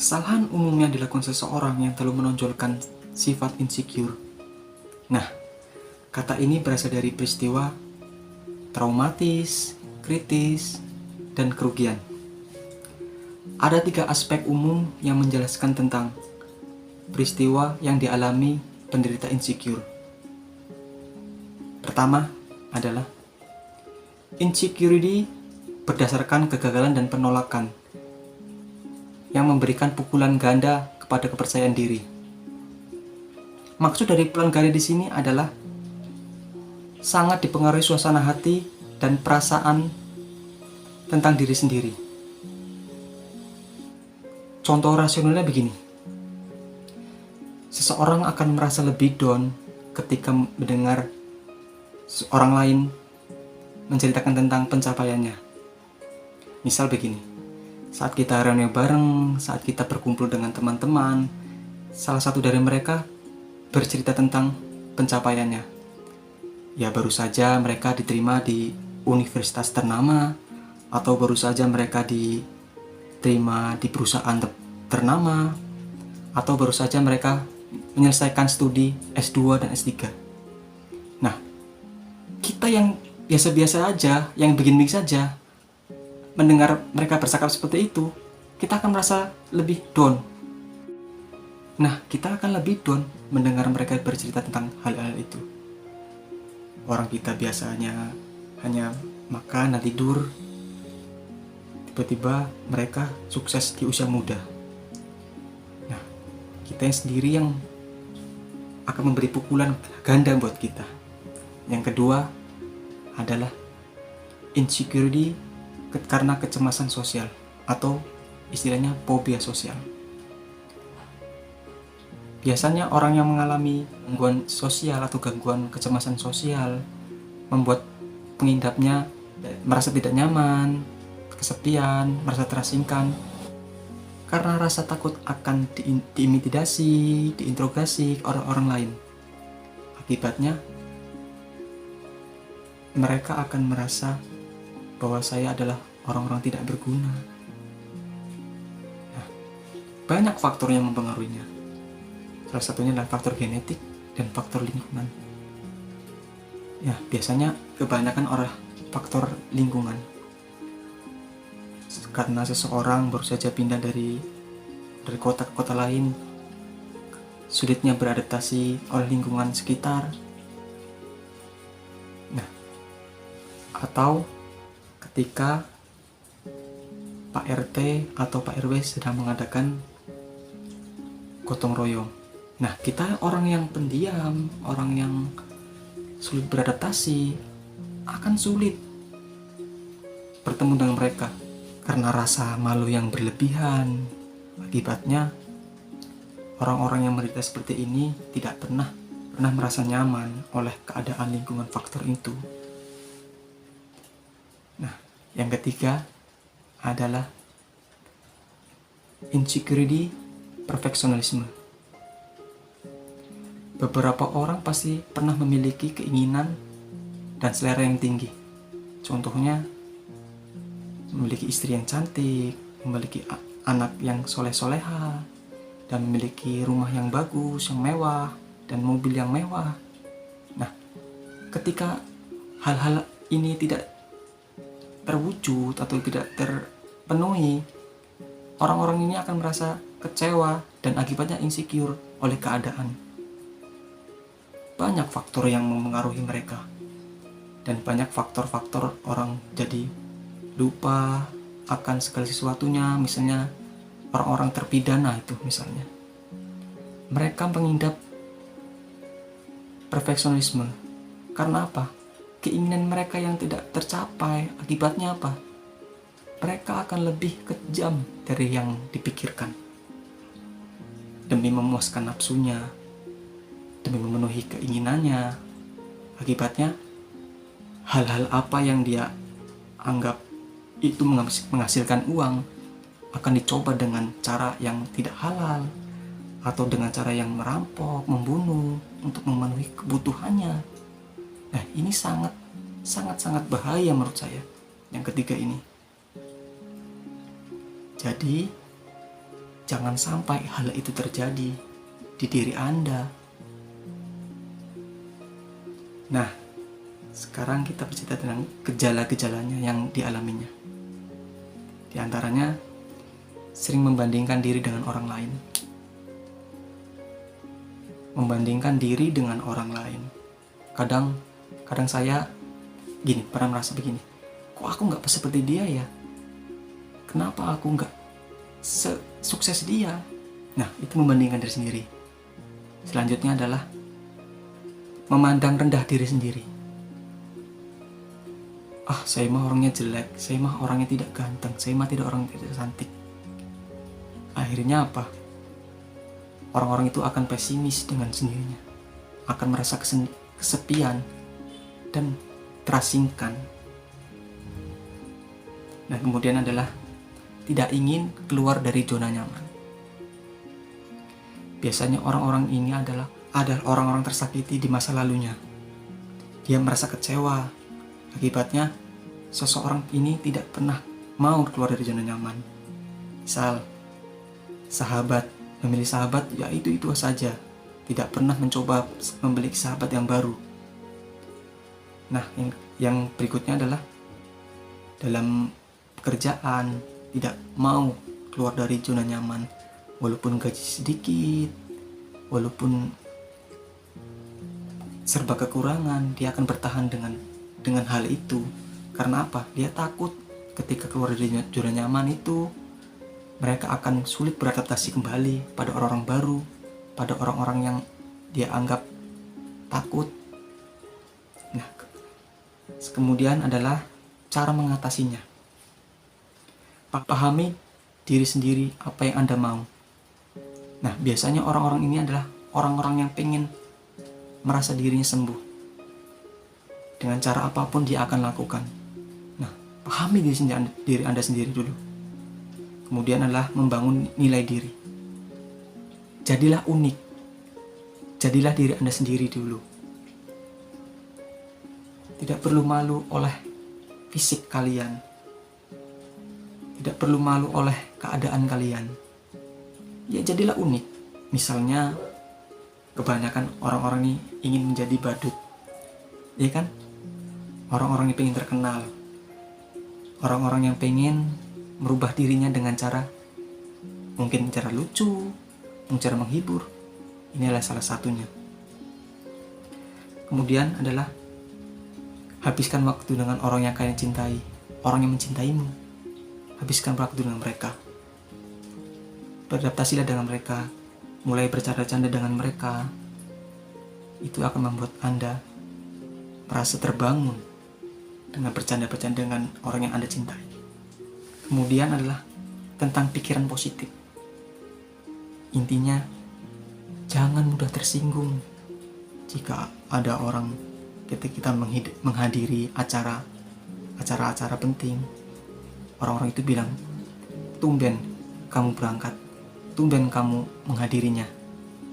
Kesalahan umumnya dilakukan seseorang yang terlalu menonjolkan sifat insecure. Nah, kata ini berasal dari peristiwa traumatis, kritis, dan kerugian. Ada 3 aspek umum yang menjelaskan tentang peristiwa yang dialami penderita insecure. Pertama adalah insecurity berdasarkan kegagalan dan penolakan yang memberikan pukulan ganda kepada kepercayaan diri. Maksud dari pukulan ganda di sini adalah sangat dipengaruhi suasana hati dan perasaan tentang diri sendiri. Contoh rasionalnya begini. Seseorang akan merasa lebih down ketika mendengar orang lain menceritakan tentang pencapaiannya. Misal begini. Saat kita reuni bareng, saat kita berkumpul dengan teman-teman, salah satu dari mereka bercerita tentang pencapaiannya. Ya, baru saja mereka diterima di universitas ternama, atau baru saja mereka diterima di perusahaan ternama, atau baru saja mereka menyelesaikan studi S2 dan S3. Nah, kita yang biasa-biasa aja, yang begini saja, mendengar mereka bercakap seperti itu, kita akan merasa lebih down. Nah, kita akan lebih down mendengar mereka bercerita tentang hal-hal itu. Orang kita biasanya hanya makan dan tidur, tiba-tiba mereka sukses di usia muda. Nah, kita yang sendiri yang akan memberi pukulan ganda buat kita. Yang kedua adalah insecurity karena kecemasan sosial atau istilahnya fobia sosial. Biasanya orang yang mengalami gangguan sosial atau gangguan kecemasan sosial membuat pengidapnya merasa tidak nyaman, kesepian, merasa terasingkan karena rasa takut akan diintimidasi, diinterogasi orang-orang lain. Akibatnya mereka akan merasa bahwa saya adalah orang-orang tidak berguna. Nah, banyak faktor yang mempengaruhinya. Salah satunya adalah faktor genetik dan faktor lingkungan. Ya, biasanya kebanyakan oleh faktor lingkungan. Karena seseorang baru saja pindah dari kota ke kota lain, sulitnya beradaptasi oleh lingkungan sekitar. Nah, atau ketika Pak RT atau Pak RW sedang mengadakan gotong royong. Nah, kita orang yang pendiam, orang yang sulit beradaptasi, akan sulit bertemu dengan mereka karena rasa malu yang berlebihan. Akibatnya, orang-orang yang menderita seperti ini tidak pernah merasa nyaman oleh keadaan lingkungan faktor itu. Nah, yang ketiga adalah insecurity perfeksionisme. Beberapa orang pasti pernah memiliki keinginan dan selera yang tinggi. Contohnya, memiliki istri yang cantik, memiliki anak yang soleh-soleha, dan memiliki rumah yang bagus, yang mewah, dan mobil yang mewah. Nah, ketika hal-hal ini tidak terwujud atau tidak terpenuhi, orang-orang ini akan merasa kecewa dan akibatnya insecure oleh keadaan. Banyak faktor yang mempengaruhi mereka, dan banyak faktor-faktor orang jadi lupa akan segala sesuatunya. Misalnya orang-orang terpidana itu misalnya, mereka mengidap perfeksionisme karena apa? Keinginan mereka yang tidak tercapai. Akibatnya apa? Mereka akan lebih kejam dari yang dipikirkan demi memuaskan nafsunya, demi memenuhi keinginannya. Akibatnya hal-hal apa yang dia anggap itu menghasilkan uang akan dicoba dengan cara yang tidak halal atau dengan cara yang merampok, membunuh untuk memenuhi kebutuhannya. Nah, ini sangat bahaya menurut saya yang ketiga ini. Jadi Jangan sampai hal itu terjadi di diri Anda. Nah, sekarang kita bercerita tentang gejala-gejalanya yang dialaminya. Di antaranya, sering membandingkan diri dengan orang lain. Membandingkan diri dengan orang lain. Kadang saya pernah merasa begini, kok aku nggak seperti dia ya? Kenapa aku nggak sukses dia? Nah, itu membandingkan diri sendiri. Selanjutnya adalah memandang rendah diri sendiri. Saya mah orangnya jelek, saya mah orangnya tidak ganteng, saya mah orang tidak cantik. Akhirnya apa? Orang-orang itu akan pesimis dengan sendirinya, akan merasa kesepian dan terasingkan. Dan kemudian adalah tidak ingin keluar dari zona nyaman. Biasanya orang-orang ini adalah orang-orang tersakiti di masa lalunya. Dia merasa kecewa. Akibatnya, seseorang ini tidak pernah mau keluar dari zona nyaman. Misal, memilih sahabat ya itu saja. Tidak pernah mencoba memiliki sahabat yang baru. Nah, yang berikutnya adalah dalam pekerjaan, tidak mau keluar dari zona nyaman. Walaupun gaji sedikit, walaupun serba kekurangan, dia akan bertahan dengan hal itu. Karena apa? Dia takut ketika keluar dari zona nyaman itu, mereka akan sulit beradaptasi kembali pada orang-orang baru, pada orang-orang yang dia anggap takut. Nah, kemudian adalah cara mengatasinya. Pahami diri sendiri apa yang Anda mau. Nah, biasanya orang-orang ini adalah orang-orang yang pengen merasa dirinya sembuh. Dengan cara apapun dia akan lakukan. Nah, pahami diri Anda sendiri dulu. Kemudian adalah membangun nilai diri. Jadilah unik. Jadilah diri Anda sendiri dulu. Tidak perlu malu oleh fisik kalian. Tidak perlu malu oleh keadaan kalian. Ya, jadilah unik. Misalnya, kebanyakan orang-orang ini ingin menjadi badut. Ya kan? Orang-orang yang pengen terkenal. Orang-orang yang pengen merubah dirinya dengan mungkin cara lucu, cara menghibur. Inilah salah satunya. Kemudian adalah habiskan waktu dengan orang yang kalian cintai, orang yang mencintaimu. Habiskan waktu dengan mereka. Beradaptasilah dengan mereka, mulai bercanda-canda dengan mereka. Itu akan membuat Anda merasa terbangun dengan bercanda-bercanda dengan orang yang Anda cintai. Kemudian adalah tentang pikiran positif. Intinya, jangan mudah tersinggung jika ada orang ketika kita menghadiri acara-acara penting. Orang-orang itu bilang, tumben kamu berangkat, tumben kamu menghadirinya.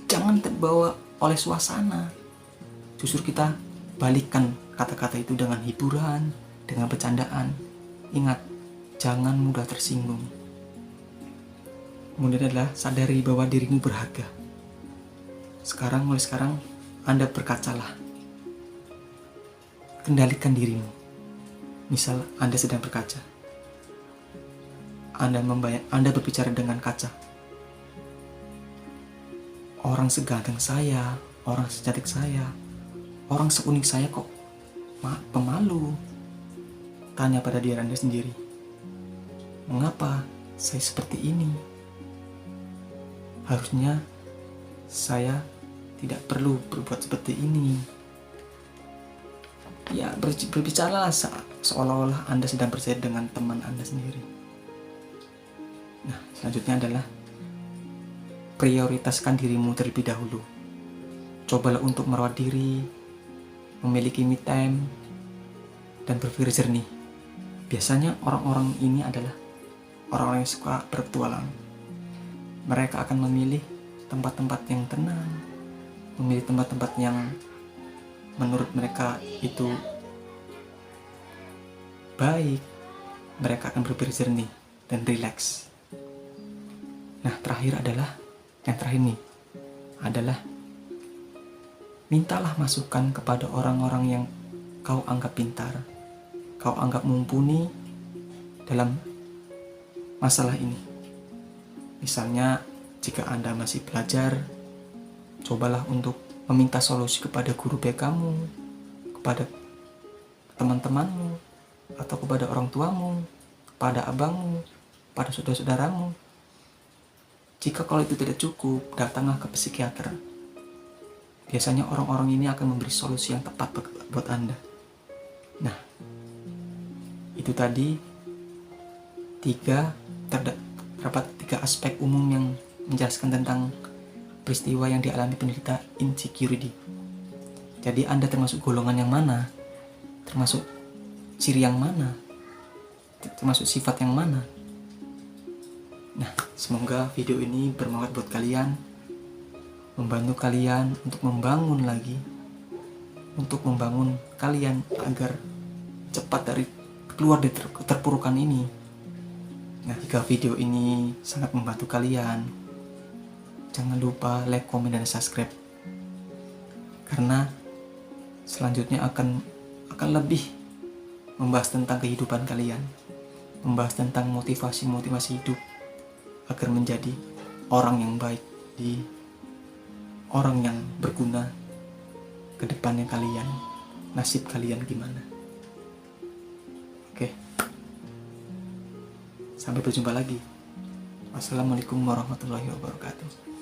Jangan terbawa oleh suasana. Justru kita balikkan kata-kata itu dengan hiburan, dengan bercandaan. Ingat, jangan mudah tersinggung. Kemudian adalah sadari bahwa dirimu berharga. Mulai sekarang, Anda berkacalah. Kendalikan dirimu. Misal, Anda sedang berkaca. Anda berbicara dengan kaca. Orang seganteng saya, orang secantik saya, orang seunik saya kok pemalu. Tanya pada diri Anda sendiri, mengapa saya seperti ini? Harusnya saya tidak perlu berbuat seperti ini. Ya, berbicaralah seolah-olah Anda sedang bercanda dengan teman Anda sendiri. Nah, selanjutnya adalah prioritaskan dirimu terlebih dahulu. Cobalah untuk merawat diri, memiliki me time, dan berpikir jernih. Biasanya orang-orang ini adalah orang-orang yang suka berpetualang. Mereka akan memilih tempat-tempat yang tenang, memilih tempat-tempat yang menurut mereka itu baik. Mereka akan berpikir jernih dan rileks. Nah, yang terakhir nih adalah mintalah masukan kepada orang-orang yang kau anggap pintar, kau anggap mumpuni dalam masalah ini. Misalnya, jika Anda masih belajar, cobalah untuk meminta solusi kepada guru BK-mu, kepada teman-temanmu, atau kepada orang tuamu, kepada abangmu, pada saudara-saudaramu. Jika kalau itu tidak cukup, datanglah ke psikiater. Biasanya orang-orang ini akan memberi solusi yang tepat buat Anda. Nah, itu tadi terdapat tiga aspek umum yang menjelaskan tentang peristiwa yang dialami penderita insecurity. Jadi Anda termasuk golongan yang mana? Termasuk ciri yang mana? Termasuk sifat yang mana? Nah, semoga video ini bermanfaat buat kalian, membantu kalian untuk membangun kalian agar cepat keluar dari keterpurukan ini. Nah, jika video ini sangat membantu kalian, jangan lupa like, komen, dan subscribe, karena selanjutnya akan lebih membahas tentang kehidupan kalian, membahas tentang motivasi hidup agar menjadi orang yang baik, orang yang berguna ke depannya kalian. Nasib kalian gimana? Oke. Sampai berjumpa lagi. Wassalamualaikum warahmatullahi wabarakatuh.